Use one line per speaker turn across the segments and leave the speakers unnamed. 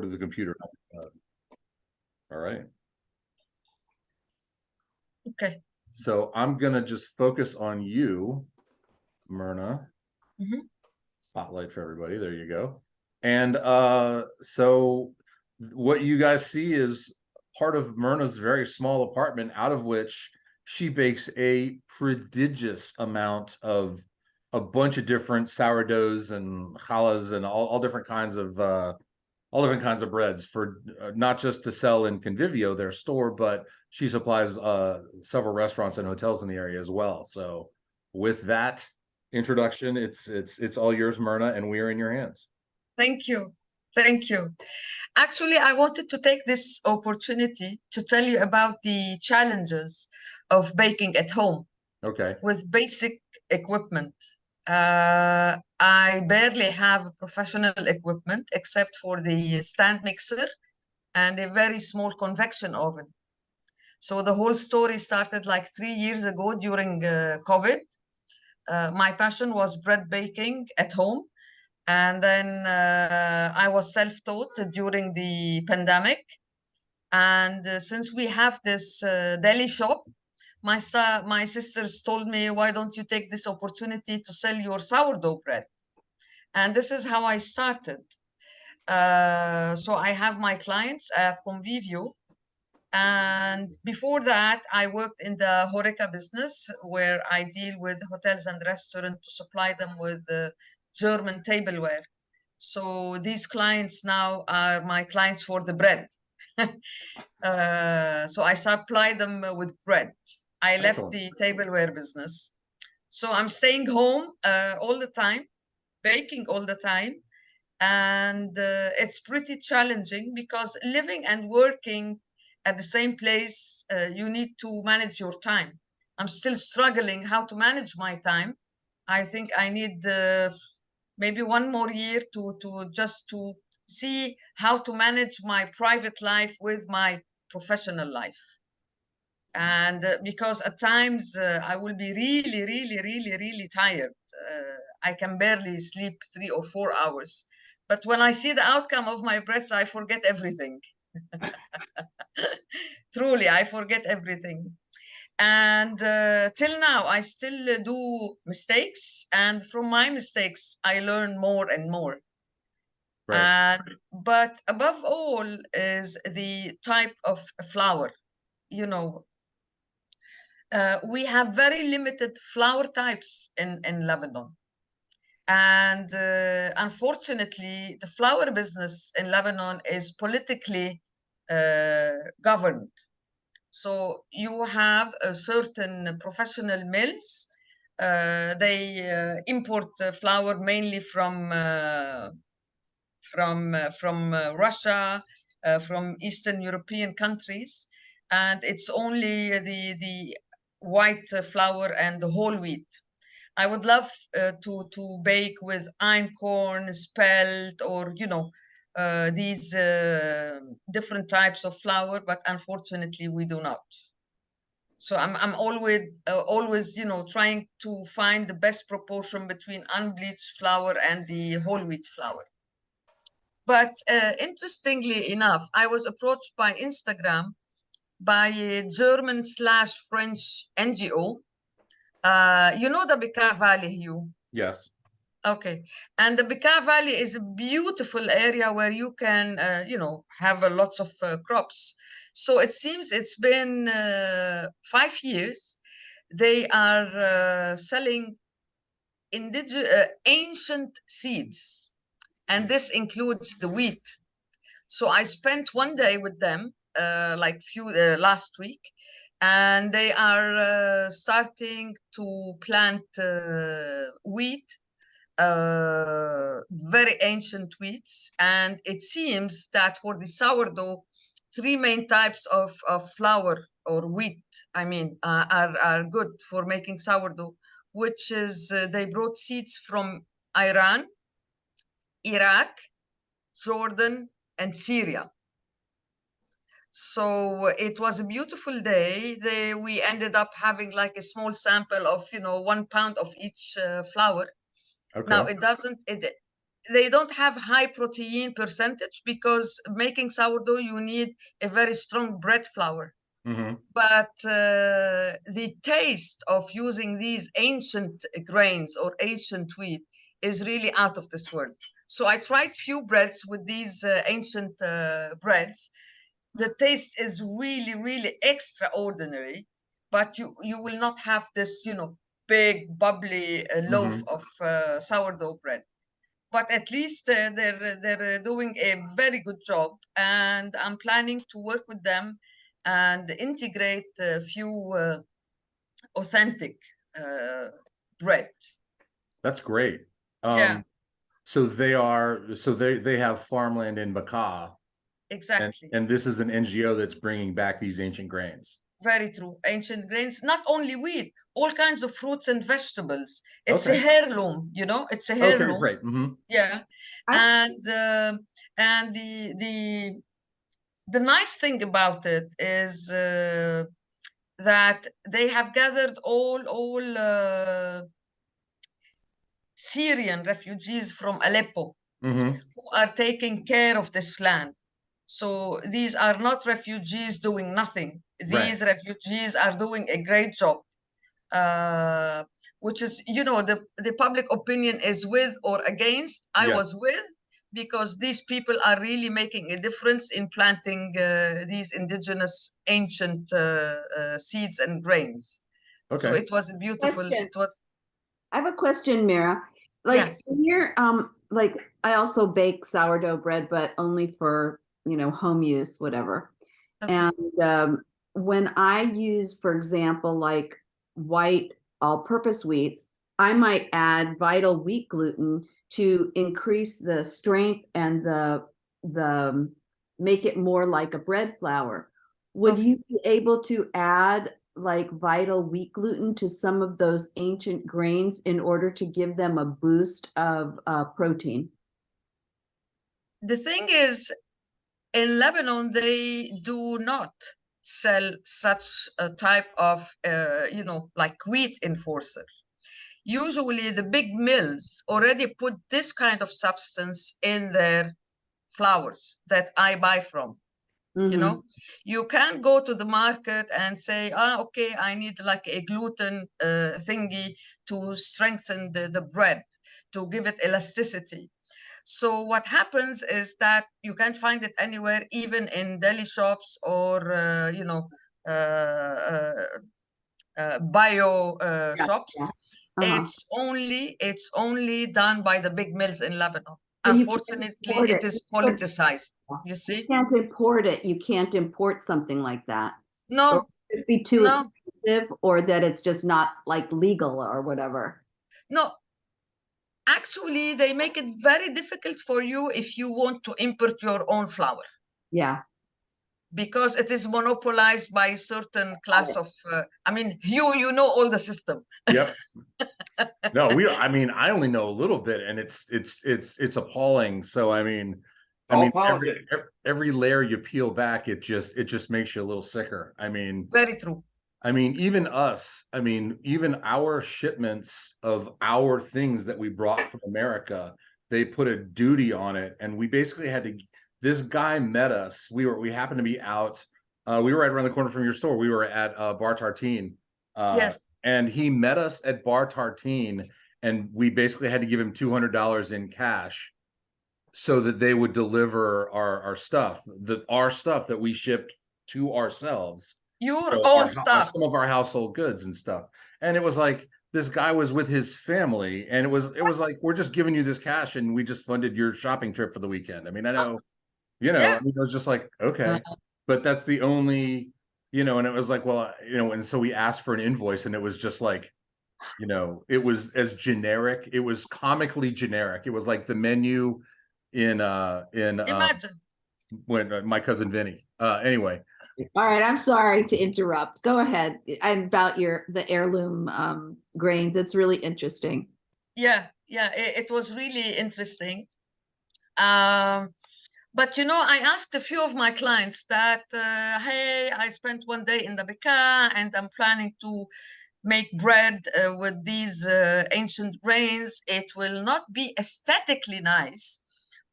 to the computer. All right.
Okay.
So I'm gonna just focus on you, Miyrna. Spotlight for everybody. There you go. And so what you guys see is part of Myrna's very small apartment, out of which she bakes a prodigious amount of a bunch of different sourdoughs and challahs and all different kinds of breads for not just to sell in Convivio, their store, but she supplies several restaurants and hotels in the area as well. So with that introduction, it's all yours, Miyrna, and we are in your hands.
Thank you. Thank you. Actually, I wanted to take this opportunity to tell you about the challenges of baking at home.
Okay.
With basic equipment. I barely have professional equipment except for the stand mixer and a very small convection oven. So the whole story started like 3 years ago during COVID. My passion was bread baking at home. And then I was self-taught during the pandemic. And since we have this deli shop, my sisters told me, why don't you take this opportunity to sell your sourdough bread? And this is how I started. So I have my clients at Convivio. And before that, I worked in the Horeca business, where I deal with hotels and restaurants to supply them with German tableware. So these clients now are my clients for the bread. So I supply them with bread. I left the tableware business. So I'm staying home all the time, baking all the time. And it's pretty challenging because living and working at the same place, you need to manage your time. I'm still struggling how to manage my time. I think I need maybe one more year to see how to manage my private life with my professional life. And because at times I will be really tired. I can barely sleep 3 or 4 hours. But when I see the outcome of my breaths, I forget everything. Truly, I forget everything. And till now, I still do mistakes. And from my mistakes, I learn more and more.
Right.
But above all is the type of flour. You know, we have very limited flour types in Lebanon. And unfortunately, the flour business in Lebanon is politically governed. So you have a certain professional mills. They import flour mainly from Russia, from Eastern European countries, and it's only the white flour and the whole wheat. I would love to bake with einkorn, spelt, or these different types of flour, but unfortunately we do not. So I'm always trying to find the best proportion between unbleached flour and the whole wheat flour. But interestingly enough, I was approached by Instagram by a German/French NGO. You know the Bekaa Valley, Hugh?
Yes.
Okay. And the Bekaa Valley is a beautiful area where you can, have lots of crops. So it seems it's been 5 years. They are selling ancient seeds, and this includes the wheat. So I spent one day with them, last week, and they are starting to plant wheat, very ancient wheats. And it seems that for the sourdough, 3 main types of flour or wheat, are good for making sourdough, which is they brought seeds from Iran, Iraq, Jordan, and Syria. So it was a beautiful day. We ended up having like a small sample of 1 pound of each flour.
Okay.
Now they don't have high protein percentage because making sourdough, you need a very strong bread flour. But the taste of using these ancient grains or ancient wheat is really out of this world. So I tried few breads with these ancient breads. The taste is really, really extraordinary, but you will not have this, big bubbly loaf of sourdough bread. But at least they're doing a very good job, and I'm planning to work with them and integrate a few authentic bread.
That's great.
Yeah,
So they have farmland in Bakah,
exactly.
and this is an NGO that's bringing back these ancient grains.
Very true. Ancient grains, not only wheat, all kinds of fruits and vegetables. It's a
Okay.
heirloom, it's a
Okay,
heirloom.
great.
Yeah,
I
and the nice thing about it is that they have gathered all Syrian refugees from Aleppo who are taking care of this land. So these are not refugees doing nothing.
Right.
These refugees are doing a great job, which is, the public opinion is with or against. I
Yes.
was with, because these people are really making a difference in planting these indigenous ancient seeds and grains. So
Okay.
it was beautiful.
Question.
It was,
I have a question, Miyrna. Like
yes.
here, like I also bake sourdough bread, but only for, home use, whatever.
Okay.
And when I use, for example, like white all-purpose wheats, I might add vital wheat gluten to increase the strength and the make it more like a bread flour. Would
Okay.
you be able to add like vital wheat gluten to some of those ancient grains in order to give them a boost of protein?
The thing is, in Lebanon, they do not sell such a type of, like wheat enforcer. Usually the big mills already put this kind of substance in their flours that I buy from. You can't go to the market and say, okay, I need like a gluten thingy to strengthen the bread, to give it elasticity. So what happens is that you can't find it anywhere, even in deli shops or uh, bio shops.
Yeah.
It's only done by the big mills in Lebanon.
So you can't
Unfortunately,
import
it
it.
is politicized. You see?
You can't import it. You can't import something like that. Or
No,
it'd be too
no,
expensive, or that it's just not like legal or whatever.
no. Actually, they make it very difficult for you if you want to import your own flour,
Yeah.
because it is monopolized by certain class of. You know all the system.
Yep. No, I mean, I only know a little bit, and it's appalling. So every layer you peel back, it just makes you a little sicker.
Very true.
Even us, even our shipments of our things that we brought from America, they put a duty on it, and we basically had to. This guy met us. We happened to be out. We were right around the corner from your store. We were at Bar Tartine.
Yes.
And he met us at Bar Tartine, and we basically had to give him $200 in cash so that they would deliver our stuff, our stuff that we shipped to ourselves.
Your
So
own stuff.
some of our household goods and stuff. And it was like this guy was with his family, and it was like, we're just giving you this cash, and we just funded your shopping trip for the weekend. I know,
Yeah.
it was just like, okay, but that's the only, and it was like, well, and so we asked for an invoice, and it was just like, it was as generic. It was comically generic. It was like the menu in
Imagine.
when my cousin Vinny. Anyway.
All right, I'm sorry to interrupt. Go ahead. About the heirloom grains. It's really interesting.
Yeah, it was really interesting. But I asked a few of my clients that, hey, I spent one day in the Bekaa and I'm planning to make bread with these ancient grains. It will not be aesthetically nice,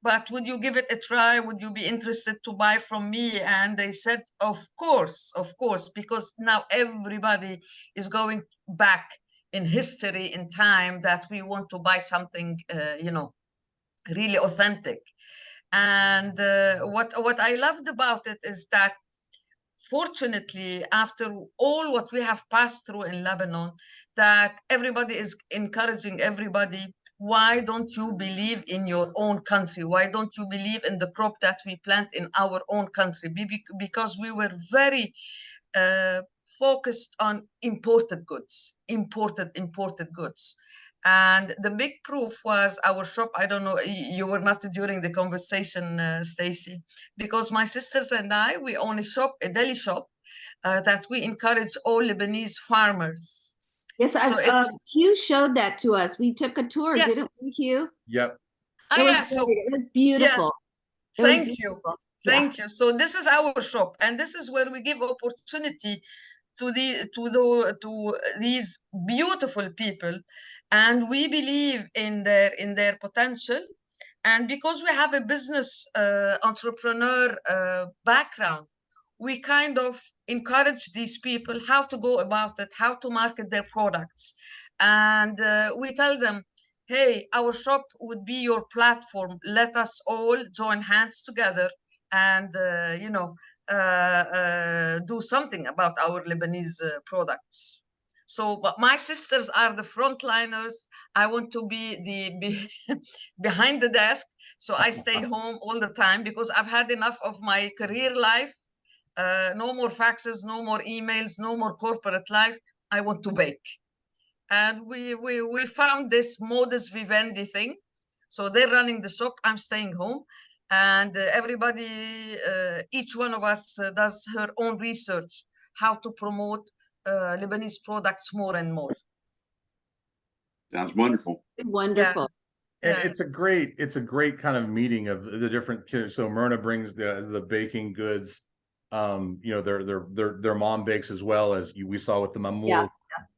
but would you give it a try? Would you be interested to buy from me? And they said, of course, because now everybody is going back in history, in time, that we want to buy something, really authentic. And what I loved about it is that, fortunately, after all what we have passed through in Lebanon, that everybody is encouraging everybody. Why don't you believe in your own country? Why don't you believe in the crop that we plant in our own country? Because we were very focused on imported goods, imported goods. And the big proof was our shop. I don't know, you were not during the conversation, Stacy, because my sisters and I, we own a deli shop that we encourage all Lebanese farmers.
Yes,
So
Hugh showed that to us. We took a tour,
yeah.
didn't we, Hugh?
Yep.
It was
Yeah, so
great. It was beautiful.
yeah. Thank you.
Yeah.
Thank you. So this is our shop, and this is where we give opportunity to these beautiful people, and we believe in their potential. And because we have a business entrepreneur background, we kind of encourage these people how to go about it, how to market their products. And we tell them, hey, our shop would be your platform. Let us all join hands together and, do something about our Lebanese products. So, but my sisters are the frontliners. I want to be behind the desk. So I stay home all the time because I've had enough of my career life. No more faxes, no more emails, no more corporate life. I want to bake. And we found this modus vivendi thing. So they're running the shop, I'm staying home. And everybody, each one of us does her own research, how to promote Lebanese products more and more.
Sounds wonderful.
Wonderful.
And it's a great kind of meeting of the different. So Miyrna brings the baking goods. Their mom bakes as well, as we saw with the mamoul.
Yeah.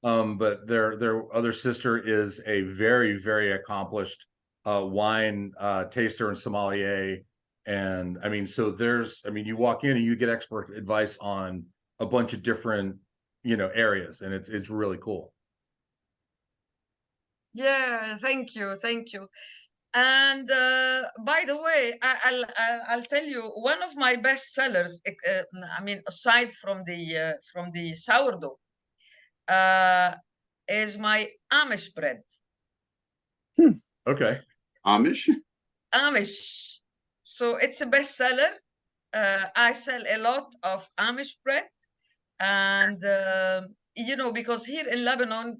But their other sister is a very, very accomplished wine taster and sommelier. And I mean, so you walk in and you get expert advice on a bunch of different, areas, and it's really cool.
Yeah, thank you. And by the way, I'll tell you, one of my best sellers, aside from the sourdough, is my Amish bread.
Okay.
Amish. So it's a bestseller. I sell a lot of Amish bread, and because here in Lebanon,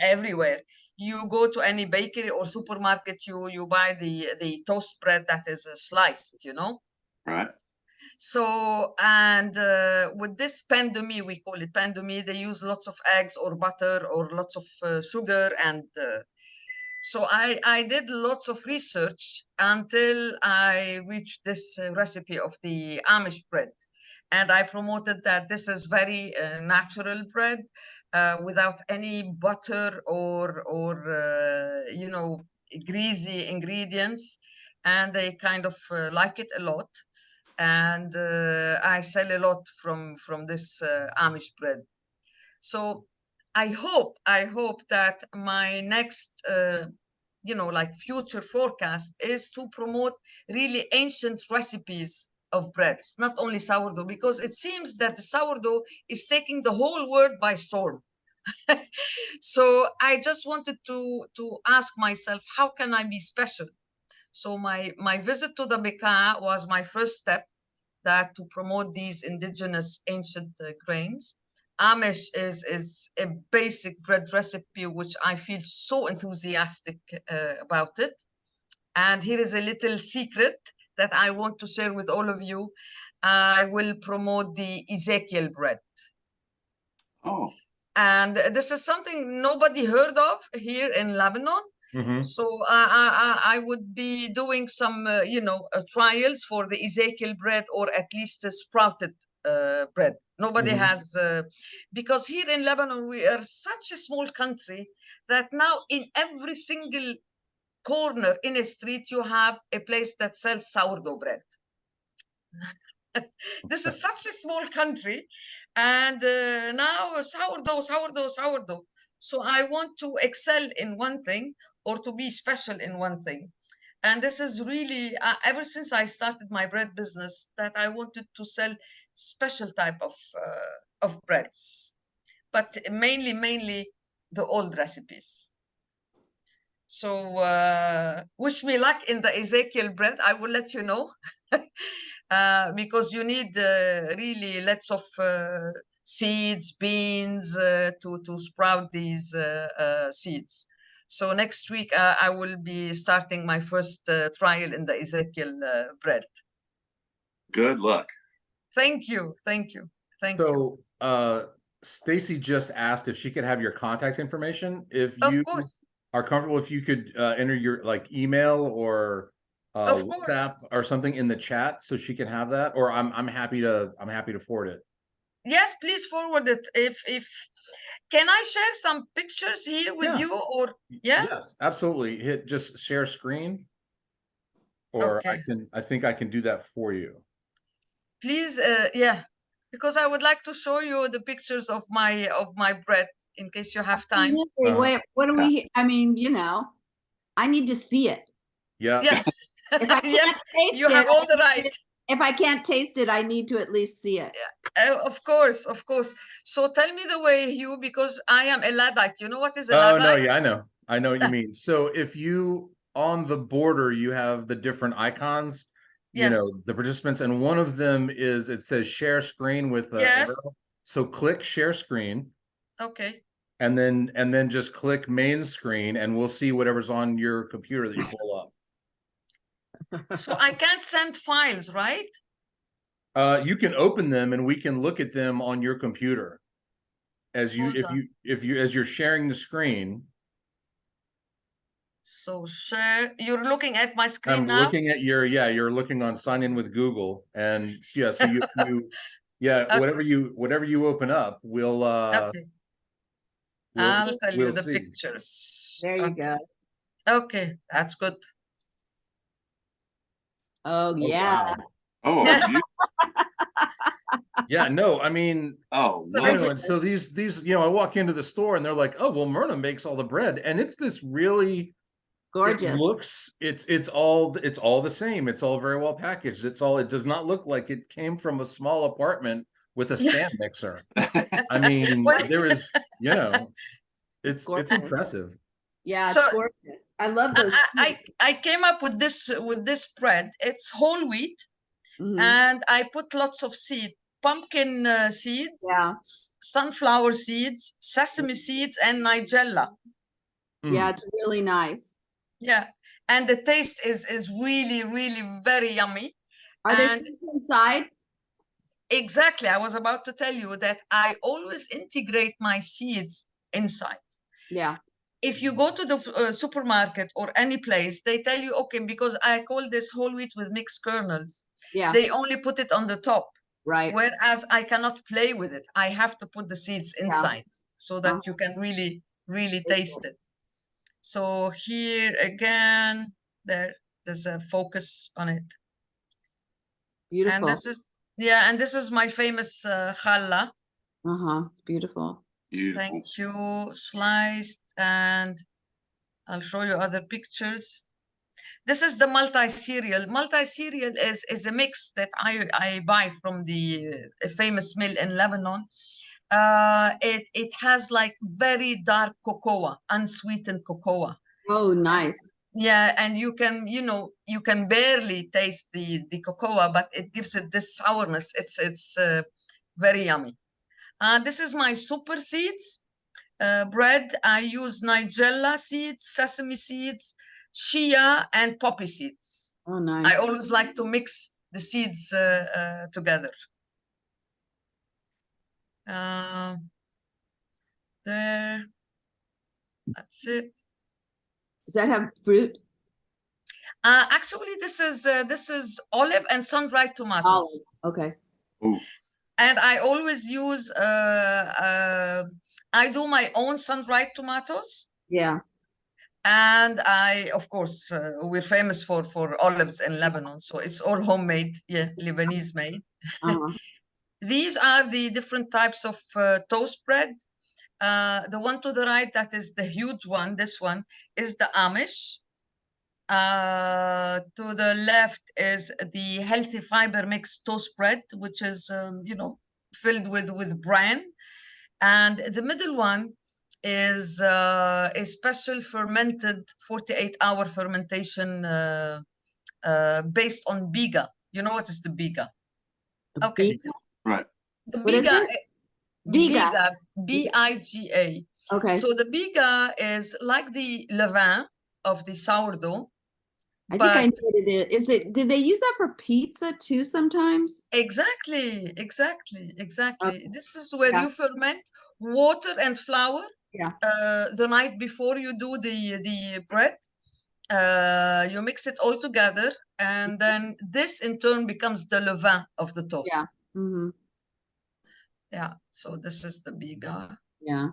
everywhere you go to any bakery or supermarket, you buy the toast bread that is sliced,
Right.
So, and with this pain de mie, we call it pain de mie, they use lots of eggs or butter or lots of sugar. And so I did lots of research until I reached this recipe of the Amish bread. And I promoted that this is very natural bread without any butter or greasy ingredients. And they kind of like it a lot. And I sell a lot from this Amish bread. So I hope that my next future forecast is to promote really ancient recipes of breads, not only sourdough, because it seems that the sourdough is taking the whole world by storm. So I just wanted to ask myself, how can I be special? So my visit to the Bekaa was my first step that to promote these indigenous ancient grains. Amish is a basic bread recipe, which I feel so enthusiastic about it. And here is a little secret that I want to share with all of you. I will promote the Ezekiel bread.
Oh.
And this is something nobody heard of here in Lebanon.
Mm-hmm.
So I would be doing some, trials for the Ezekiel bread, or at least a sprouted bread. Nobody
Mhm.
has, because here in Lebanon, we are such a small country that now in every single corner in a street, you have a place that sells sourdough bread. This is such a small country. And now sourdough. So I want to excel in one thing or to be special in one thing. And this is really, ever since I started my bread business, that I wanted to sell special type of breads, but mainly the old recipes. So wish me luck in the Ezekiel bread. I will let you know. Because you need really lots of seeds, beans to sprout these seeds. So next week I will be starting my first trial in the Ezekiel bread.
Good luck.
Thank you.
So Stacy just asked if she could have your contact information. If
Of
you
course.
are comfortable, if you could enter your like email or
Of course.
WhatsApp or something in the chat so she can have that, or I'm happy to forward it.
Yes, please forward it. If can I share some pictures here with you, or yeah?
Yes, absolutely. Hit just share screen, or
Okay.
I think I can do that for you.
Please, yeah, because I would like to show you the pictures of my bread in case you have time.
Wait, what do we? I mean, I need to see it.
Yeah.
Yeah.
If I can't
Yes,
taste
you have
it,
all the right.
if I can't taste it, I need to at least see it.
Of course. So tell me the way, Hugh, because I am a Luddite. You know what is a
Oh
Luddite?
no, yeah, I know what you mean. So if you on the border you have the different icons, you know, the participants, and one of them is it says share screen with
Yes.
arrow. So click share screen.
Okay.
And then just click main screen and we'll see whatever's on your computer that you pull up.
So I can't send files, right?
You can open them and we can look at them on your computer as you're sharing the screen.
So share, you're looking at my screen
I'm
now?
looking at you're looking on sign in with Google, and yeah, so you
Okay.
whatever you open up, we'll
Okay. I'll tell you
we'll
the
see.
pictures.
There you go.
Okay, that's good.
Oh yeah.
Wow.
Oh,
Yeah.
Yeah, no, I mean,
oh,
So
you know, and so these, you know, I walk into the store and they're like, oh, well, Miyrna makes all the bread, and it's this really
Gorgeous.
it's all the same. It's all very well packaged. It does not look like it came from a small apartment with a stand mixer. I mean, there is, you know, it's impressive.
Yeah, it's
So
gorgeous. I love those.
I came up with this bread. It's whole wheat, and I put lots of seed, pumpkin seed, sunflower seeds, sesame seeds, and nigella.
Yeah, it's really nice.
Yeah, and the taste is really very yummy.
Are there seeds inside?
Exactly. I was about to tell you that I always integrate my seeds inside.
Yeah.
If you go to the supermarket or any place, they tell you, okay, because I call this whole wheat with mixed kernels.
Yeah.
They only put it on the top.
Right.
Whereas I cannot play with it. I have to put the seeds inside so that you can really taste it. So here again, there's a focus on it.
Beautiful.
And this is, and this is my famous challah.
It's beautiful.
Beautiful.
Thank you. Sliced, and I'll show you other pictures. This is the multi-cereal. Multi-cereal is a mix that I buy from the famous mill in Lebanon. It has like very dark cocoa, unsweetened cocoa.
Oh, nice.
Yeah, and you can barely taste the cocoa, but it gives it this sourness. It's very yummy. This is my super seeds bread. I use nigella seeds, sesame seeds, chia, and poppy seeds.
Oh, nice.
I always like to mix the seeds together. There, that's it.
Does that have fruit?
Actually, this is olive and sun-dried tomatoes.
Oh, okay.
Ooh.
And I always use, I do my own sun-dried tomatoes.
Yeah.
And I, of course, we're famous for olives in Lebanon, so it's all homemade, yeah, Lebanese made.
Uh-huh.
These are the different types of toast bread. The one to the right, that is the huge one. This one is the Amish. To the left is the healthy fiber mixed toast bread, which is, you know, filled with bran. And the middle one is a special fermented 48-hour fermentation based on biga. You know what is the biga? Okay.
Biga?
Right.
The
What is
biga,
it? Biga.
biga, B-I-G-A.
Okay.
So the biga is like the levain of the sourdough,
I think I
but
know what it is. Is it, did they use that for pizza too sometimes?
exactly.
Okay.
This is where
Yeah.
you ferment water and flour
Yeah.
the night before you do the bread. You mix it all together, and then this in turn becomes the levain of the toast.
Yeah. Mm-hmm.
Yeah. So this is the biga.
Yeah.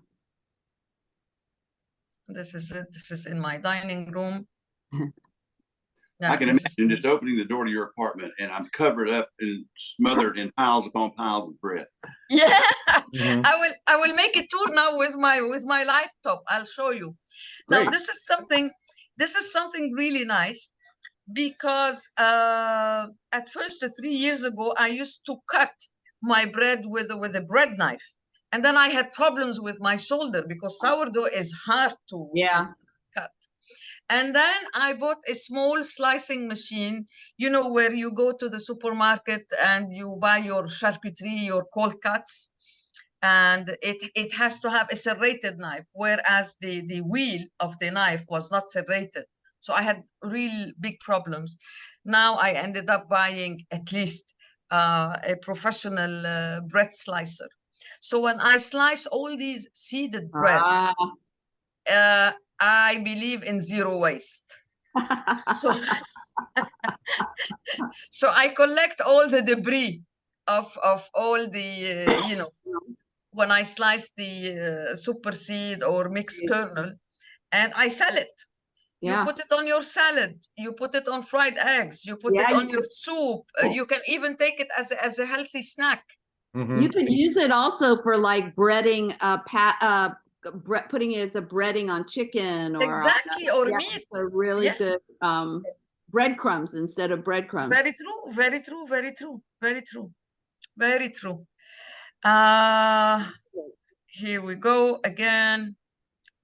This is it. This is in my dining room.
I
Yeah,
can
this is
imagine just opening the door to your apartment and I'm covered up and smothered in piles upon piles of bread.
yeah.
Mhm.
I will make a tour now with my laptop. I'll show you. Now
Great.
this is something really nice, because at first 3 years ago I used to cut my bread with a bread knife, and then I had problems with my shoulder because sourdough is hard to
Yeah.
cut. And then I bought a small slicing machine, you know, where you go to the supermarket and you buy your charcuterie, your cold cuts, and it has to have a serrated knife, whereas the wheel of the knife was not serrated. So I had real big problems. Now I ended up buying at least a professional bread slicer. So when I slice all these seeded bread,
Ah.
I believe in zero waste. So, so I collect all the debris of all the, you know, when I slice the super seed or mixed kernel, and I sell it. You
Yeah.
put it on your salad, you put it on fried eggs, you put
Yeah,
it
you
on your soup. You can even take it as a healthy snack.
Mhm.
You could use it also for like breading putting it as a breading on chicken or
Exactly, or
yeah,
meat.
it's a really
Yeah.
good breadcrumbs instead of breadcrumbs.
Very true, very true, very true, very true, very true. Here we go again.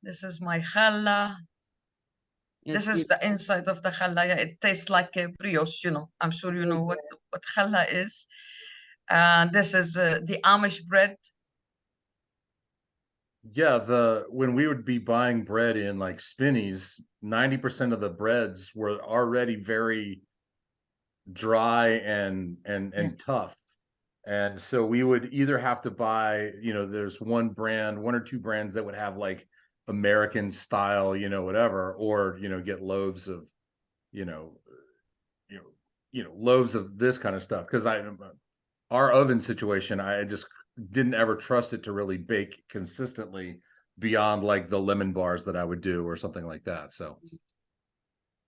This is my challah. This is the inside of the challah. Yeah, it tastes like a brioche, you know. I'm sure you know what challah is. This is the Amish bread.
Yeah, when we would be buying bread in like Spinneys, 90% of the breads were already very dry and tough. And so we would either have to buy, you know, there's one or two brands that would have like American style, you know, whatever, or, you know, get loaves of, you know, you know, loaves of this kind of stuff. Because our oven situation, I just didn't ever trust it to really bake consistently beyond like the lemon bars that I would do or something like that. So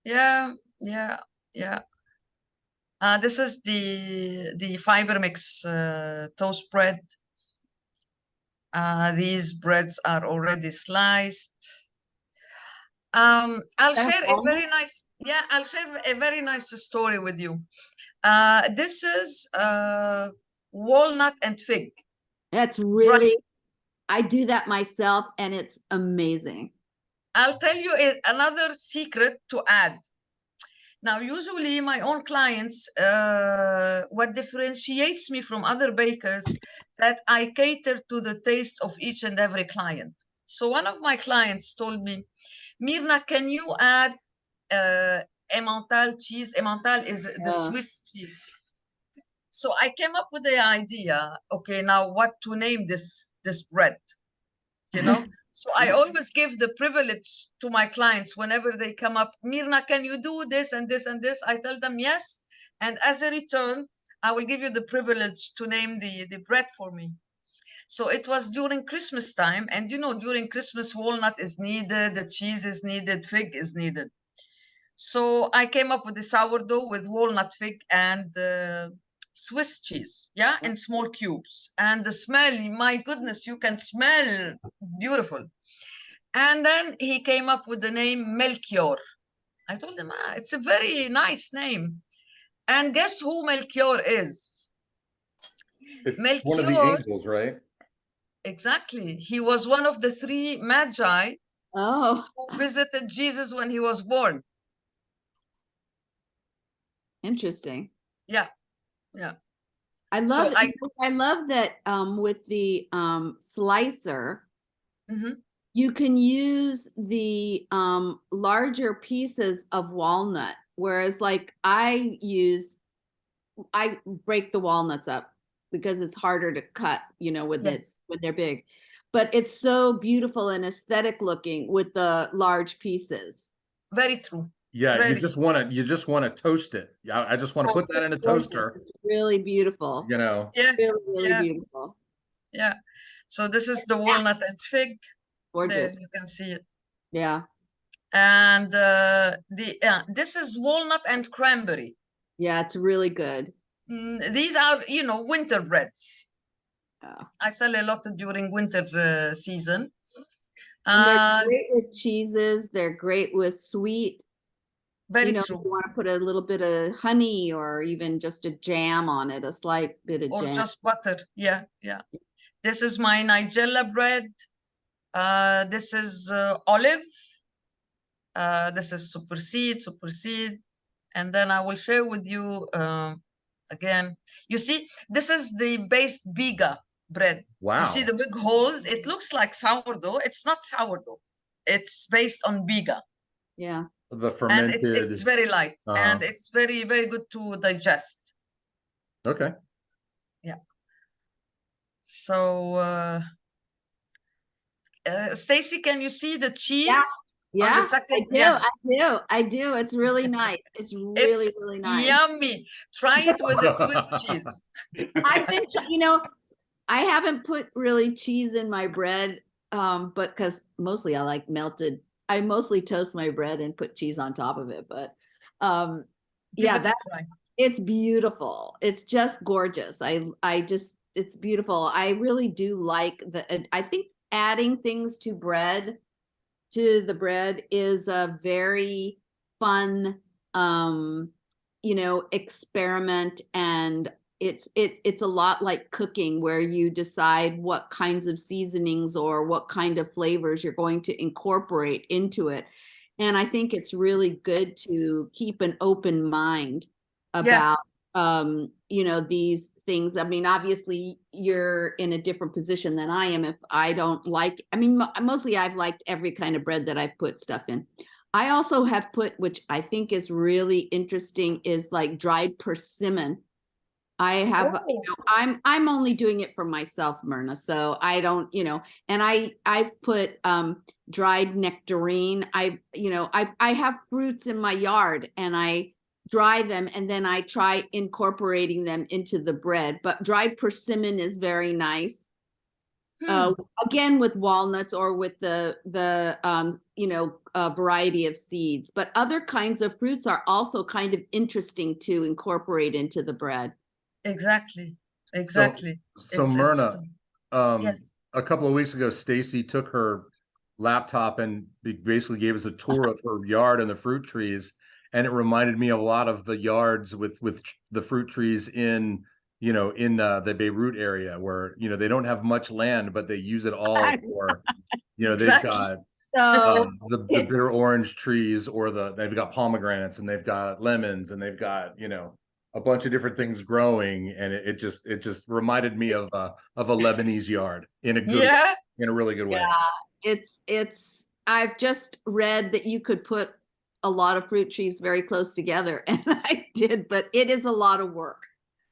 Yeah. This is the fiber mix toast bread. These breads are already sliced. I'll share a very nice, I'll share a very nice story with you. This is walnut and fig.
That's really, I do that myself and it's amazing.
I'll tell you another secret to add. Now, usually my own clients, what differentiates me from other bakers, that I cater to the taste of each and every client. So one of my clients told me, Miyrna, can you add Emmental cheese? Emmental is the Swiss cheese. So I came up with the idea, okay, now what to name this bread, you know? So I always give the privilege to my clients whenever they come up, Miyrna, can you do this and this and this? I tell them yes. And as a return, I will give you the privilege to name the bread for me. So it was during Christmas time, and during Christmas, walnut is needed, the cheese is needed, fig is needed. So I came up with the sourdough with walnut, fig, and Swiss cheese, yeah, in small cubes. And the smell, my goodness, you can smell beautiful. And then he came up with the name Melchior. I told him, it's a very nice name. And guess who Melchior is?
It's
Melchior,
one of the angels, right?
exactly. He was one of the 3 magi
Oh,
who visited Jesus when he was born.
interesting.
Yeah, yeah.
I love I love that with the slicer, you can use the larger pieces of walnut, whereas like I break the walnuts up because it's harder to cut, when they're big. But it's so beautiful and aesthetic looking with the large pieces.
Very true.
Yeah,
Very
you just want to toast it. Yeah, I just want to put that in a toaster.
It's really beautiful.
Yeah,
really beautiful.
Yeah. So this is the walnut and fig.
Gorgeous.
There you can see it.
Yeah.
And this is walnut and cranberry.
Yeah, it's really good.
These are, winter breads.
Oh.
I sell a lot during winter season.
And they're great with cheeses. They're great with sweet.
Very true.
You want to put a little bit of honey or even just a jam on it, a slight bit of jam.
Or just butter. Yeah, yeah. This is my Nigella bread. This is olive. This is super seed. And then I will share with you again. You see, this is the based biga bread.
Wow.
You see the big holes? It looks like sourdough. It's not sourdough. It's based on biga.
Yeah.
The fermented.
And it's very light and it's very, very good to digest.
Okay.
Yeah. So, Stacy, can you see the cheese?
Yeah,
on the second?
I do. It's really nice. It's really, really nice.
Yummy. Try it with the Swiss cheese.
I've been, I haven't put really cheese in my bread, but because mostly I like melted. I mostly toast my bread and put cheese on top of it. But it's beautiful. It's just gorgeous. It's beautiful. I really do like I think adding things to the bread is a very fun experiment, and it's a lot like cooking, where you decide what kinds of seasonings or what kind of flavors you're going to incorporate into it. And I think it's really good to keep an open mind about these things. I mean, obviously you're in a different position than I am. If I don't like, mostly I've liked every kind of bread that I've put stuff in. I also have put, which I think is really interesting, is like dried persimmon. I have, I'm only doing it for myself, Miyrna. So I don't, and I put dried nectarine. I have fruits in my yard and I dry them and then I try incorporating them into the bread. But dried persimmon is very nice. Again, with walnuts or with the variety of seeds. But other kinds of fruits are also kind of interesting to incorporate into the bread.
Exactly.
So Miyrna,
yes.
A couple of weeks ago, Stacy took her laptop and basically gave us a tour of her yard and the fruit trees. And it reminded me a lot of the yards with the fruit trees in the Beirut area, where, they don't have much land, but they use it all for, they've got the bitter orange trees, or they've got pomegranates and they've got lemons and they've got, a bunch of different things growing. And it just reminded me of a Lebanese yard in a good, in a really good way.
Yeah, I've just read that you could put a lot of fruit trees very close together, and I did, but it is a lot of work.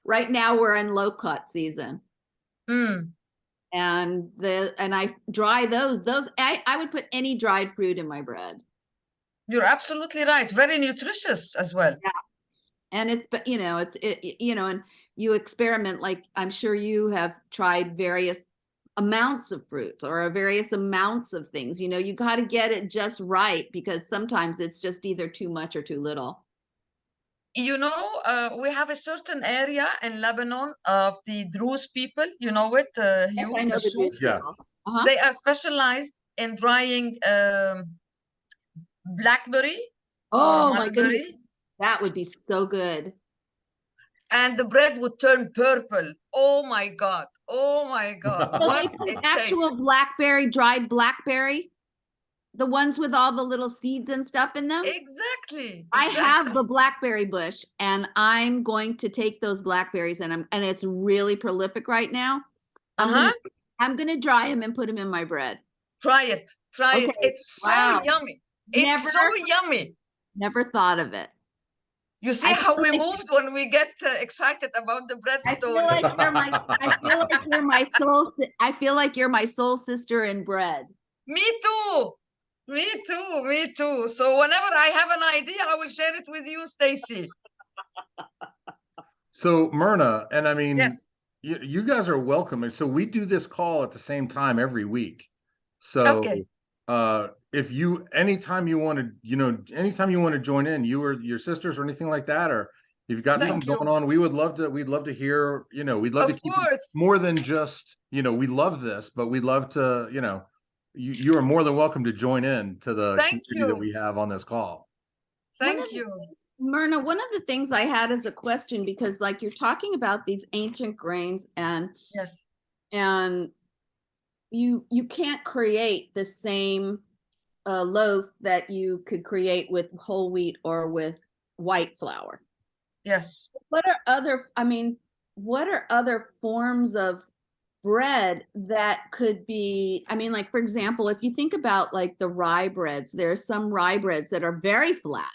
Right now we're in low cut season. And I dry those. I would put any dried fruit in my bread.
You're absolutely right. Very nutritious as well.
Yeah. And it's, and you experiment, like I'm sure you have tried various amounts of fruits or various amounts of things. You know, you got to get it just right because sometimes it's just either too much or too little.
You know, we have a certain area in Lebanon of the Druze people. You know it,
Yes,
Hugh,
I know
the
the
Suf.
Jewish
Yeah.
people. Uh-huh.
They are specialized in drying blackberry or
Oh my goodness,
mulberry,
that would be so good.
and the bread would turn purple. Oh my God. Oh my God.
So
What
they put
it
actual
tastes.
blackberry, dried blackberry, the ones with all the little seeds and stuff in them.
Exactly.
I have
Exactly.
the blackberry bush, and I'm going to take those blackberries, and it's really prolific right now.
Uh-huh.
I'm gonna dry them and put them in my bread.
Try it. Try
Okay.
it. It's so
Wow.
yummy. It's so yummy.
Never thought of it.
You see
I
how
feel
we
like-
moved when we get excited about the bread
I
story.
feel like you're my. I feel like you're my soul. I feel like you're my soul sister in bread.
Me too. Me too. Me too. So whenever I have an idea, I will share it with you, Stacy.
So Miyrna, and I mean,
Yes.
you guys are welcome. And so we do this call at the same time every week. So
Okay.
if you anytime you want to join in, you or your sisters or anything like that, or if you've got
Thank
something
you.
going on, we'd love to hear, we'd love to
Of
keep it
course.
more than just, we love this, but we'd love to, you are more than welcome to join in to the
Thank
community that
you.
we have on this call.
Thank you.
Myrna, one of the things I had as a question, because like you're talking about these ancient grains
Yes.
and you can't create the same loaf that you could create with whole wheat or with white flour.
Yes.
What are other forms of bread that could be, like, for example, if you think about like the rye breads, there are some rye breads that are very flat,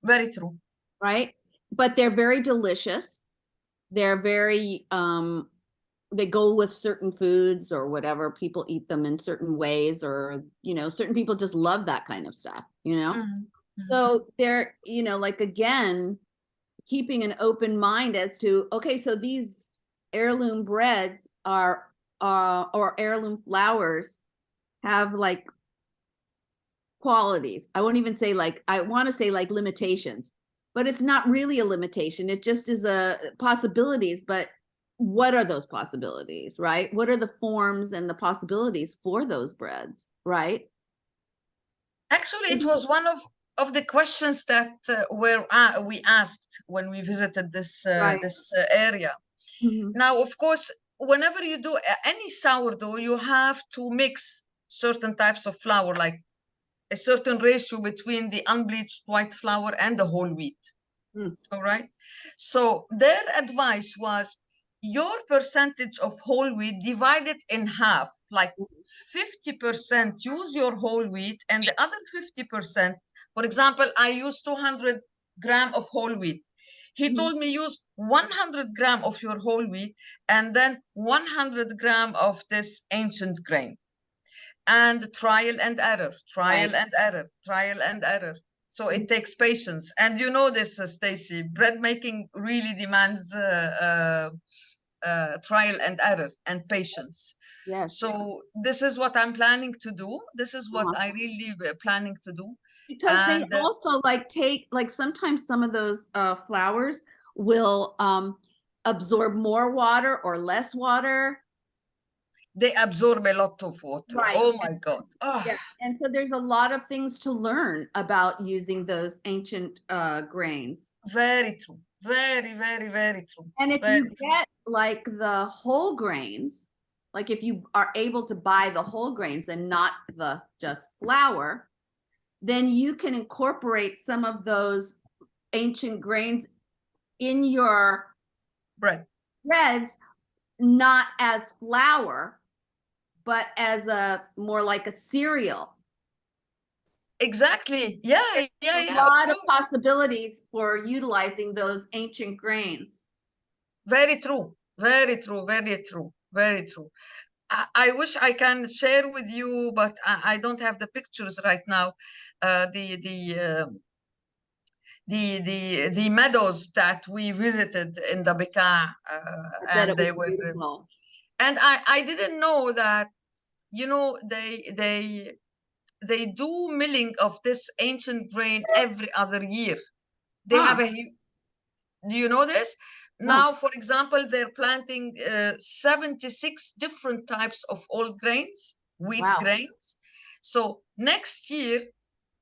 Very true.
right? But they're very delicious. They're very, they go with certain foods or whatever. People eat them in certain ways, or, certain people just love that kind of stuff, So they're, like, again, keeping an open mind as to, okay, so these heirloom breads are, or heirloom flours have like qualities. I won't even say like, I want to say like limitations, but it's not really a limitation. It just is a possibilities. But what are those possibilities, right? What are the forms and the possibilities for those breads, right?
Actually, it was one of the questions that we asked when we visited this area.
Mm-hmm.
Now, of course, whenever you do any sourdough, you have to mix certain types of flour, like a certain ratio between the unbleached white flour and the whole wheat. All right. So their advice was your percentage of whole wheat divided in half, like 50% use your whole wheat, and the other 50%, for example, I use 200 gram of whole wheat. He told me use 100 gram of your whole wheat and then 100 gram of this ancient grain. And trial and error, trial and error, trial and error. So it takes patience. And you know this, Stacy, bread making really demands trial and error and patience.
Yes.
So this is what I'm planning to do. This is what I really planning to do.
Because they also like take, like sometimes some of those flours will absorb more water or less water.
They absorb a lot of water.
Right.
Oh my God. Oh.
Yeah. And so there's a lot of things to learn about using those ancient grains.
Very true. Very, very, very true.
And if you get like the whole grains, like if you are able to buy the whole grains and not the just flour, then you can incorporate some of those ancient grains in your breads, not as flour, but as more like a cereal.
Exactly. Yeah.
A lot of possibilities for utilizing those ancient grains.
Very true. Very true. Very true. Very true. I wish I can share with you, but I don't have the pictures right now. the meadows that we visited in the Bekaa, and they were
beautiful.
and I didn't know that, you know, they do milling of this ancient grain every other year. They have a, do you know this?
No.
Now, for example, they're planting 76 different types of old grains, wheat grains. So next year,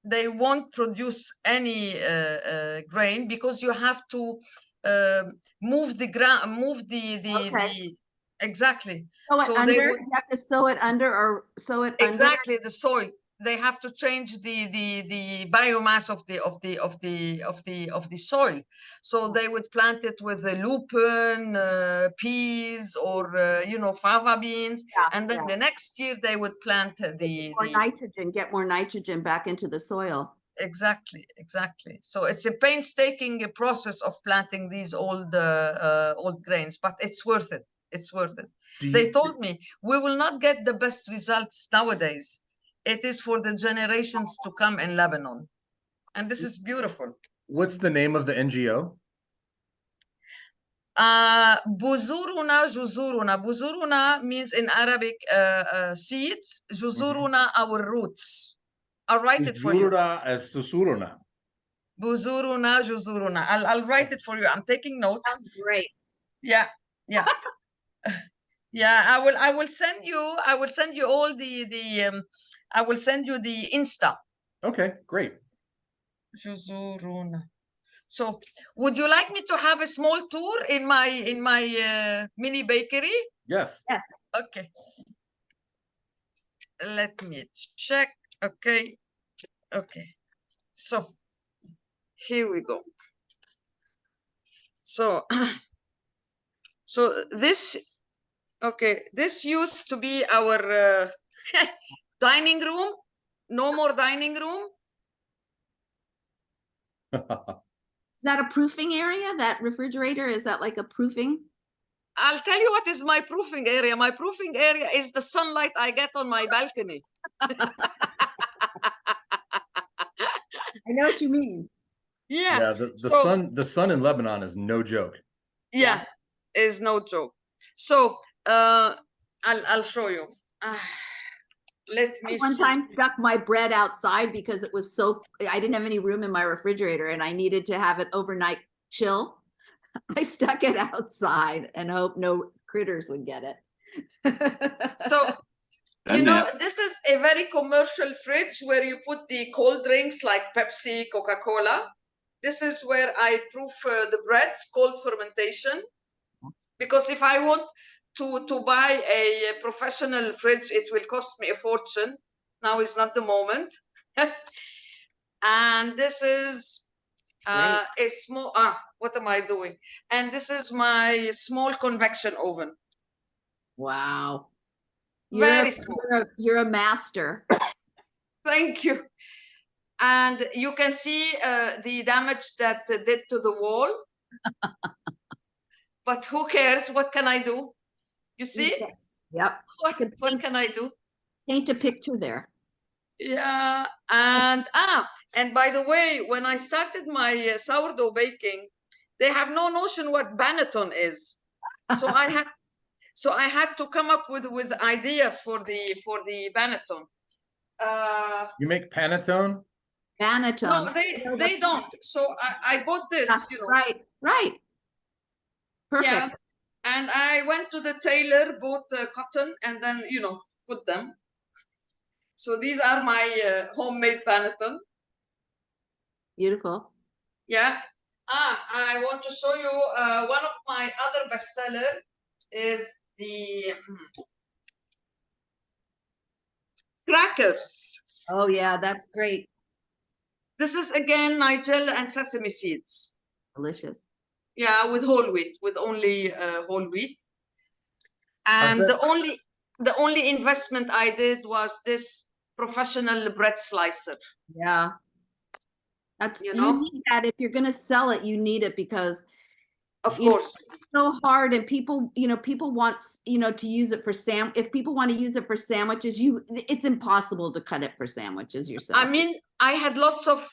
they won't produce any grain because you have to move the ground, move the exactly.
Sow it
So
under.
they would,
You have to sow it under or sow it
exactly, the soil. They have to change the biomass of the soil. So they would plant it with the lupin, peas, or you know, fava beans, and then the next year they would plant the
nitrogen, get more nitrogen back into the soil.
Exactly. So it's a painstaking process of planting these old grains, but it's worth it. It's worth it. They told me we will not get the best results nowadays. It is for the generations to come in Lebanon, and this is beautiful.
What's the name of the NGO?
Buzuruna Juzuruna. Buzuruna means in Arabic seeds. Juzuruna, our roots. I'll write it for you.
As Susuruna.
Buzuruna Juzuruna. I'll write it for you. I'm taking notes.
Sounds great.
Yeah. Yeah, I will send you all I will send you the Insta.
Okay, great.
Juzuruna. So would you like me to have a small tour in my mini bakery?
Yes.
Okay. Let me check. Okay. So here we go. So this used to be our dining room. No more dining room.
Is that a proofing area? That refrigerator, is that like a proofing?
I'll tell you what is my proofing area. My proofing area is the sunlight I get on my balcony.
I know what you mean.
Yeah.
The sun in Lebanon is no joke.
Yeah, is no joke. So I'll show you. Let me
One
see.
time stuck my bread outside because it was so, I didn't have any room in my refrigerator and I needed to have it overnight chill. I stuck it outside and hope no critters would get it.
So, you know, this is a very commercial fridge where you put the cold drinks like Pepsi, Coca-Cola. This is where I proof the breads, cold fermentation. Because if I want to buy a professional fridge, it will cost me a fortune. Now is not the moment. And this is a small, what am I doing? And this is my small convection oven.
Wow.
Very small.
You're a master.
Thank you. And you can see the damage that did to the wall. But who cares? What can I do? You see?
Yep.
What can I do?
Paint a picture there.
Yeah. And by the way, when I started my sourdough baking, they have no notion what Banneton is. So I had to come up with ideas for the Banneton.
You make panettone?
Banneton.
No, they don't. So I bought this, you know.
Right. Perfect.
Yeah. And I went to the tailor, bought cotton, and then, you know, put them. So these are my homemade panettone.
Beautiful.
Yeah. I want to show you one of my other bestseller is the crackers.
Oh yeah, that's great.
This is again Nigel and sesame seeds.
Delicious.
Yeah, with whole wheat, with only whole wheat. And the only investment I did was this professional bread slicer.
Yeah. That's, you need that. If you're going to sell it, you need it because
Of
You know,
course.
so hard, and people, people want, to use it for if people want to use it for sandwiches, it's impossible to cut it for sandwiches yourself.
I mean, I had lots of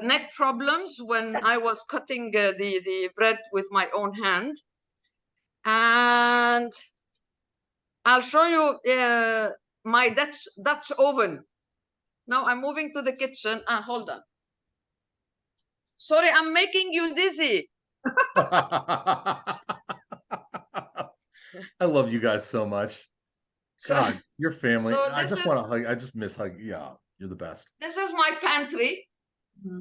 neck problems when I was cutting the bread with my own hand. And I'll show you my Dutch oven. Now I'm moving to the kitchen. Hold on. Sorry, I'm making you dizzy.
I love you guys so much. God, your family.
So
I just want to hug. I just miss hug. Yeah, you're the best.
This is my pantry.
Mm-hmm.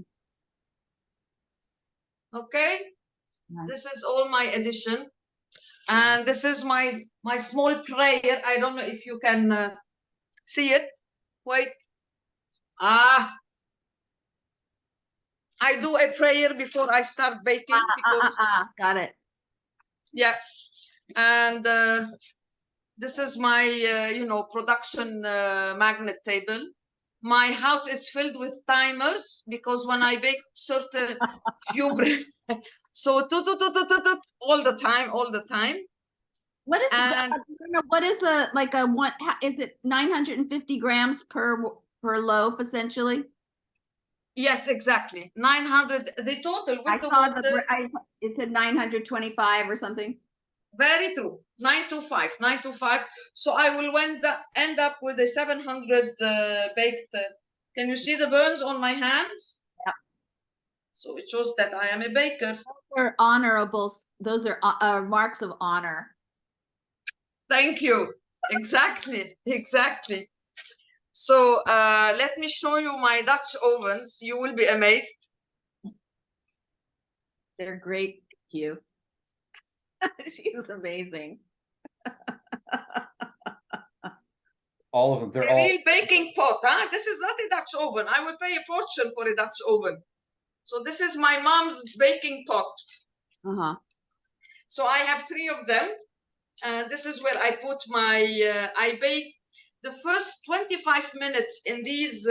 Okay.
Nice.
This is all my addition. And this is my small prayer. I don't know if you can see it. Wait. I do a prayer before I start baking because
got it.
yeah. And this is my production magnet table. My house is filled with timers because when I bake certain few bread, so all the time.
What is what is is it 950 grams per loaf essentially?
Yes, exactly. 900 the total with
I
the
saw
water.
it said 925 or something.
Very true. 925. So I will end up with a 700 baked. Can you see the burns on my hands?
Yeah.
So it shows that I am a baker.
Those are honorable. Those are marks of honor.
Thank you. Exactly. So let me show you my Dutch ovens. You will be amazed.
They're great. Thank you. She's amazing.
All of them. They're
a real baking pot. This is not a Dutch oven. I would pay a fortune for a Dutch oven. So this is my mom's baking pot. So I have 3 of them. And this is where I put my, I bake the first 25 minutes in these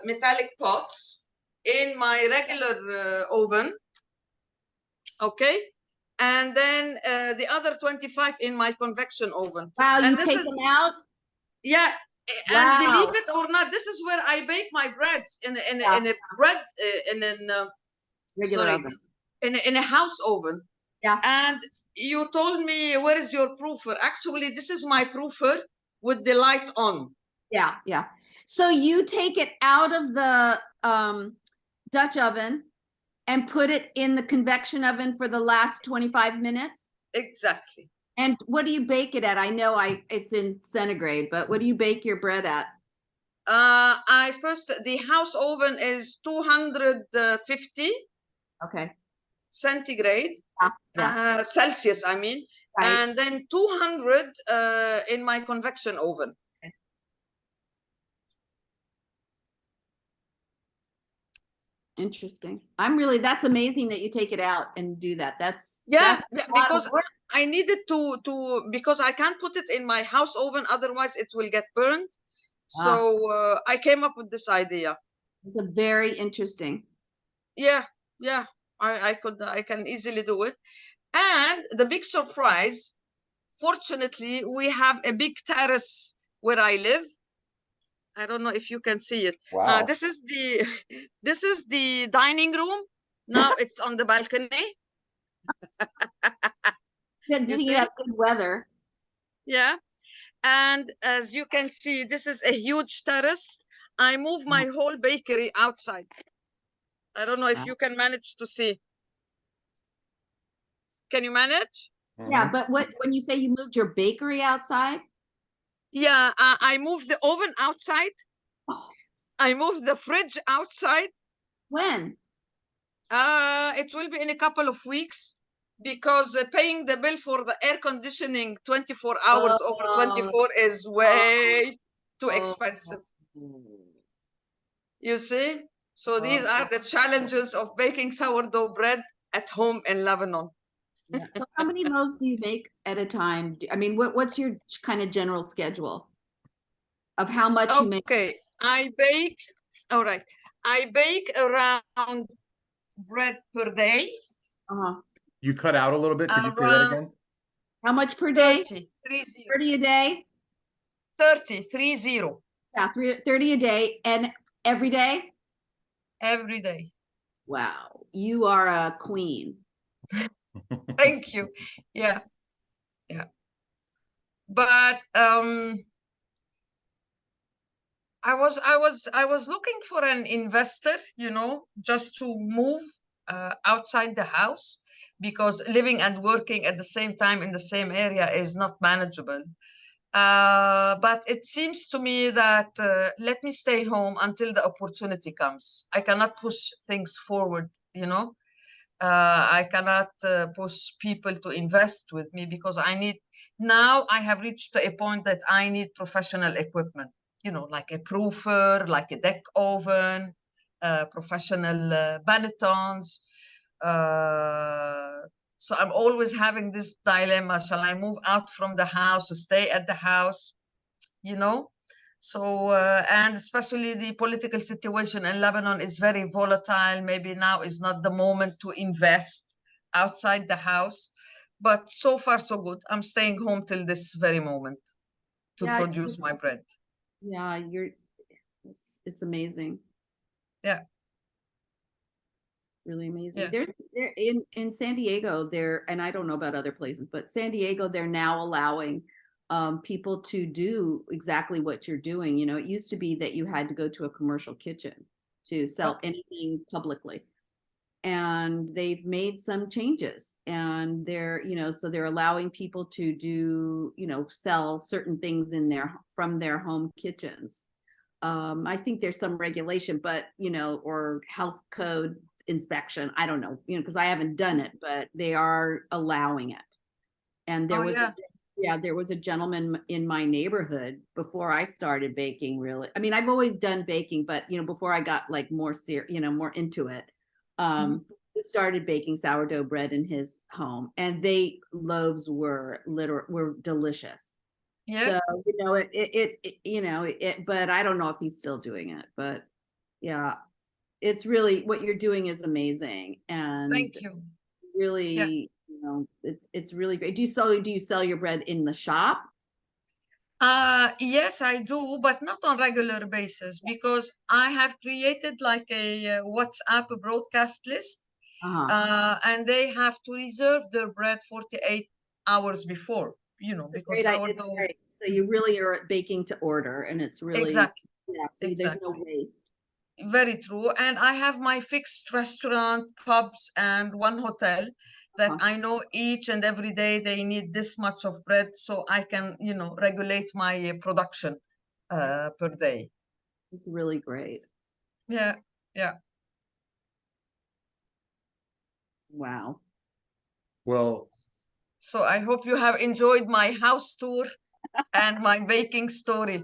metallic pots in my regular oven. Okay. And then the other 25 in my convection oven.
Wow,
and
you take them out?
Yeah.
Wow.
And believe it or not, this is where I bake my breads in a bread
regular oven.
In a house oven.
Yeah.
And you told me, where is your proofer? Actually, this is my proofer with the light on.
Yeah. So you take it out of the Dutch oven and put it in the convection oven for the last 25 minutes?
Exactly.
And what do you bake it at? I know it's in centigrade, but what do you bake your bread at?
The house oven is 250.
Okay.
Centigrade. Yeah. Celsius, I mean. Right. And then 200 in my convection oven. Okay.
Interesting. That's amazing that you take it out and do that. That's
because I needed to because I can't put it in my house oven, otherwise it will get burned. So I came up with this idea.
It's a very interesting.
Yeah. I can easily do it. And the big surprise, fortunately, we have a big terrace where I live. I don't know if you can see it.
Wow.
This is the dining room. Now it's on the balcony.
You have good weather.
Yeah. And as you can see, this is a huge terrace. I moved my whole bakery outside. I don't know if you can manage to see. Can you manage?
Yeah, but when you say you moved your bakery outside?
Yeah, I moved the oven outside. I moved the fridge outside.
When?
It will be in a couple of weeks because paying the bill for the air conditioning 24 hours over 24 is way too expensive. You see? So these are the challenges of baking sourdough bread at home in Lebanon.
Yeah. So how many loaves do you make at a time? I mean, what's your kind of general schedule of how much you make?
Okay, I bake around bread per day.
You cut out a little bit. Could you say that
Around
again?
How much per day?
30, 30,
30 a day?
30, 30
Yeah, 30 a day and every day?
every day.
Wow, you are a queen.
Thank you. Yeah, yeah. But I was looking for an investor, just to move outside the house, because living and working at the same time in the same area is not manageable. But it seems to me that let me stay home until the opportunity comes. I cannot push things forward. I cannot push people to invest with me, because now I have reached a point that I need professional equipment, like a proofer, like a deck oven, professional bannetons. So I'm always having this dilemma. Shall I move out from the house, stay at the house, you know? So, and especially the political situation in Lebanon is very volatile. Maybe now is not the moment to invest outside the house, but so far so good. I'm staying home till this very moment to
Yeah,
produce my bread.
yeah, it's amazing.
Yeah.
Really amazing.
Yeah.
There in San Diego there, and I don't know about other places, but San Diego, they're now allowing people to do exactly what you're doing. It used to be that you had to go to a commercial kitchen to sell anything publicly. And they've made some changes, and so they're allowing people to do, sell certain things from their home kitchens. I think there's some regulation, but or health code inspection. I don't know, because I haven't done it, but they are allowing it. And there was a gentleman in my neighborhood before I started baking. Really, I mean, I've always done baking, but before I got like more more into it, he started baking sourdough bread in his home, and loaves were delicious.
Yeah.
So but I don't know if he's still doing it, but yeah, it's really, what you're doing is amazing. And
Thank you.
really, it's really great. Do you sell your bread in the shop?
Yes, I do, but not on regular basis, because I have created like a WhatsApp broadcast list, and they have to reserve their bread 48 hours before, because sourdough.
Great. So you really are baking to order, and it's really,
Exactly.
yeah, so there's no waste.
Very true. And I have my fixed restaurant, pubs, and one hotel that I know each and every day they need this much of bread, so I can, regulate my production per day.
It's really great.
Yeah, yeah.
Wow.
Well,
so I hope you have enjoyed my house tour and my baking story.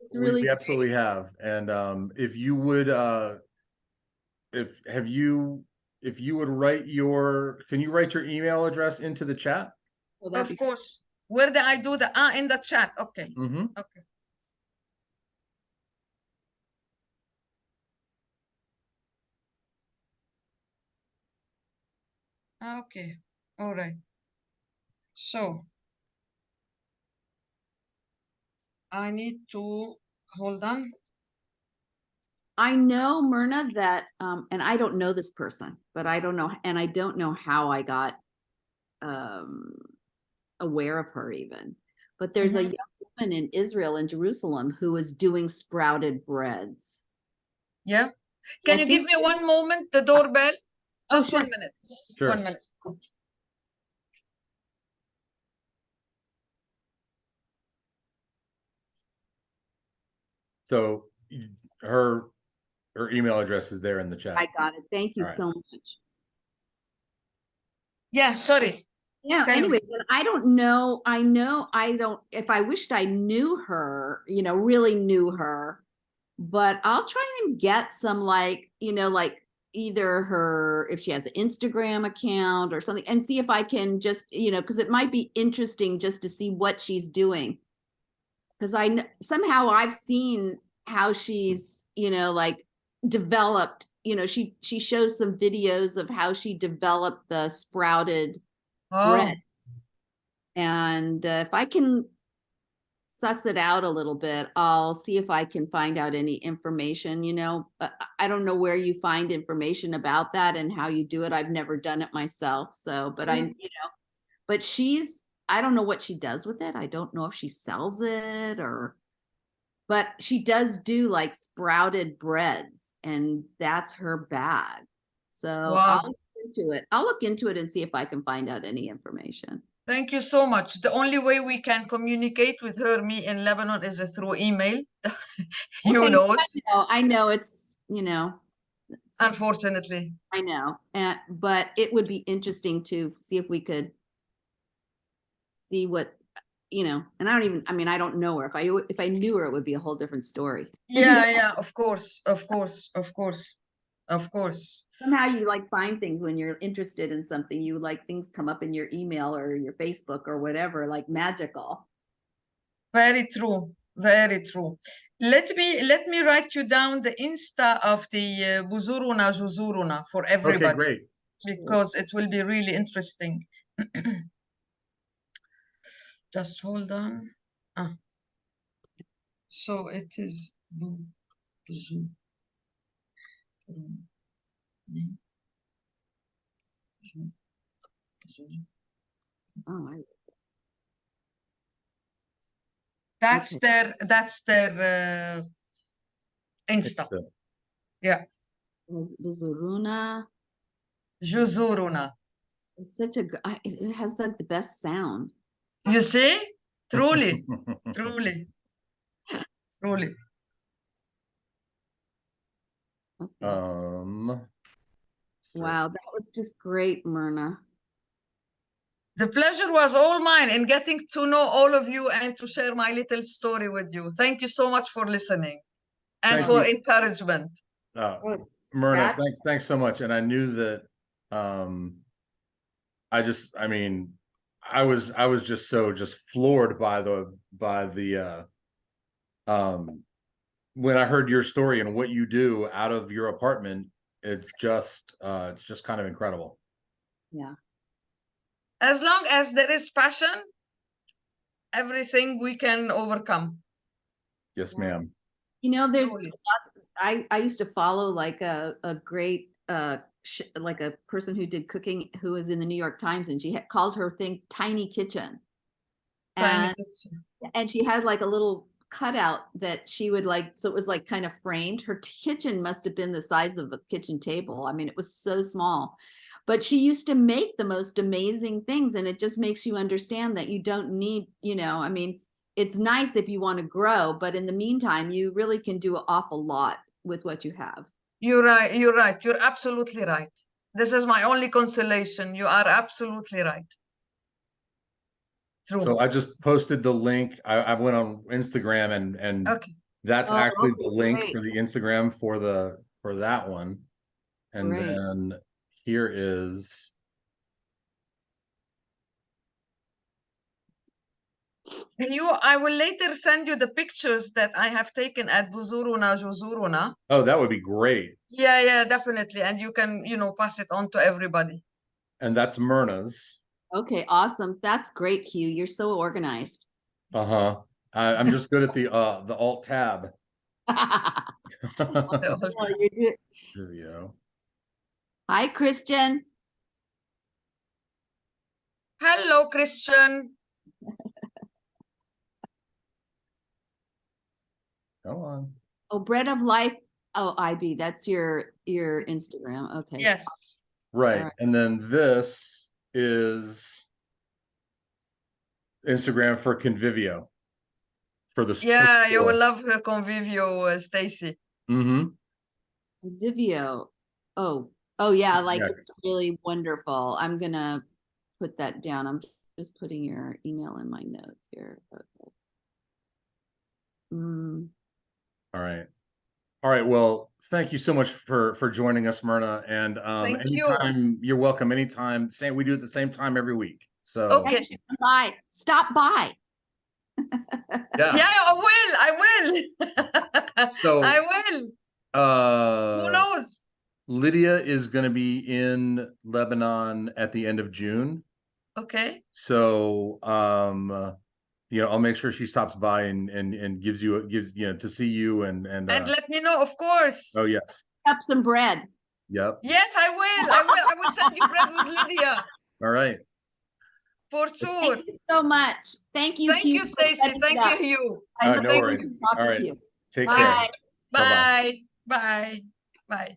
It's really
we absolutely have. And if you would can you write your email address into the chat?
Of course. Where did I do the in the chat? Okay. Okay. Okay. All right. So I need to hold on.
I know, Miyrna, that and I don't know this person, but I don't know how I got aware of her even. But there's a young woman in Israel, in Jerusalem, who is doing sprouted breads.
Yeah. Can you give me one moment, the doorbell? Just 1 minute.
Sure.
1 minute.
So her email address is there in the chat.
I got it. Thank you so much.
Yeah, sorry.
Yeah, anyways, I don't know. If I wished I knew her, really knew her, but I'll try and get some like either her, if she has an Instagram account or something, and see if I can just, because it might be interesting just to see what she's doing. Because somehow I've seen how she's, like developed, she shows some videos of how she developed the sprouted
Oh,
bread. And if I can suss it out a little bit, I'll see if I can find out any information. I don't know where you find information about that and how you do it. I've never done it myself. So, but but I don't know what she does with it. I don't know if she sells it but she does do like sprouted breads, and that's her bag. So
wow.
I'll look into it and see if I can find out any information.
Thank you so much. The only way we can communicate with her, me in Lebanon, is through email. You
Okay,
know,
I know it's,
unfortunately.
I know, but it would be interesting to see if we could see what, and I don't know her. If I knew her, it would be a whole different story.
Yeah, of course, of course, of course, of course.
Somehow you like find things when you're interested in something, things come up in your email or your Facebook or whatever, like magical.
Very true, very true. Let me write you down the Insta of the Buzuruna Juzuruna for everybody.
Okay, great.
Because it will be really interesting. Just hold on. So it is that's
Okay.
their Insta. Yeah.
Buzuruna
Juzuruna.
It's it has like the best sound.
You see? Truly, truly, truly.
Okay. Wow, that was just great, Miyrna.
The pleasure was all mine in getting to know all of you and to share my little story with you. Thank you so much for listening and for encouragement.
Miyrna, thanks so much. And I knew that I was just floored by the when I heard your story and what you do out of your apartment. It's just kind of incredible.
Yeah.
As long as there is passion, everything we can overcome.
Yes, ma'am.
There's I used to follow like a great like a person who did cooking who was in the New York Times, and she had called her thing Tiny Kitchen. And she had like a little cutout that she would so it was like kind of framed. Her kitchen must have been the size of a kitchen table. I mean, it was so small, but she used to make the most amazing things. And it just makes you understand that you don't need, it's nice if you want to grow, but in the meantime, you really can do an awful lot with what you have.
You're right. You're absolutely right. This is my only consolation. You are absolutely right. True.
So I just posted the link. I went on Instagram and
okay.
That's actually the link for the Instagram for that one. And then here is.
I will later send you the pictures that I have taken at Buzuruna Juzuruna.
Oh, that would be great.
Yeah, definitely. And you can, pass it on to everybody.
And that's Miyrna's.
Okay, awesome. That's great, Hugh. You're so organized.
Uh-huh. I'm just good at the alt tab. Video.
Hi, Christian.
Hello, Christian.
Come on.
Oh, Bread of Life. Oh, IB, that's your Instagram. Okay.
Yes.
Right. And then this is Instagram for Convivio.
Yeah, you will love her Convivio, Stacy.
Mm-hmm.
Convivio. Oh, yeah, it's really wonderful. I'm gonna put that down. I'm just putting your email in my notes here. Okay.
All right. Well, thank you so much for joining us, Miyrna. And anytime you're welcome. Anytime. We do it at the same time every week. So
okay.
Stop by.
Yeah, I will.
So
I will. Who knows?
Lydia is going to be in Lebanon at the end of June.
Okay.
So, you know, I'll make sure she stops by and gives you to see you and
let me know, of course.
oh yes.
Up some bread.
Yep.
Yes, I will. I will send you bread with Lydia.
All right.
For sure.
Thank you so much. Thank you.
Thank you,
Hugh, for
Stacy.
setting
Thank
it up.
you, Hugh.
I
No
look forward
worries.
to talking
All right.
to you.
Take
Bye.
care. Bye-bye.
Bye. Bye. Bye.